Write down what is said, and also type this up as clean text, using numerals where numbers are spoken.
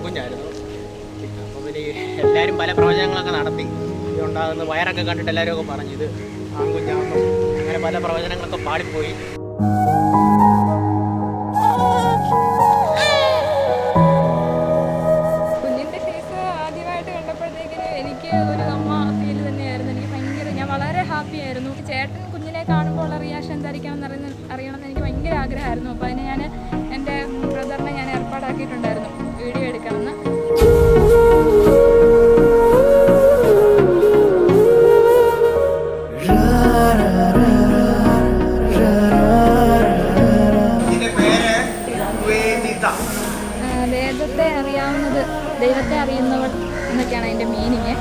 പെൺകുഞ്ഞായിരുന്നു. അപ്പോൾ പിന്നെ എല്ലാവരും പല പ്രവചനങ്ങളൊക്കെ നടത്തി. ഇതുണ്ടാകുന്ന വയറൊക്കെ കണ്ടിട്ട് എല്ലാവരും ഒക്കെ പറഞ്ഞു ഇത് ആൺകുഞ്ഞാണെന്നും അങ്ങനെ പല പ്രവചനങ്ങളൊക്കെ പാളിപ്പോയി. കുഞ്ഞിൻ്റെ ഫേസ് ആദ്യമായിട്ട് കണ്ടപ്പോഴത്തേക്കിന് എനിക്ക് ഒരു അമ്മ ഫീൽ തന്നെയായിരുന്നു. എനിക്ക് ഭയങ്കര, ഞാൻ വളരെ ഹാപ്പി ആയിരുന്നു. ചേട്ടൻ കുഞ്ഞിനെ കാണുമ്പോൾ ഉള്ള റിയാക്ഷൻ എന്തായിരിക്കണം അറിയണമെന്ന് എനിക്ക് ഭയങ്കര ആഗ്രഹമായിരുന്നു. അപ്പോൾ അതിന് ഞാൻ എൻ്റെ ബ്രദറിനെ ഞാൻ ഏർപ്പാടാക്കിയിട്ടുണ്ടായിരുന്നു വീഡിയോ എടുക്കണമെന്ന്. വേദത്തെ അറിയാവുന്നത് ദൈവത്തെ അറിയുന്നവൾ എന്നൊക്കെയാണ് അതിൻ്റെ മീനിങ്.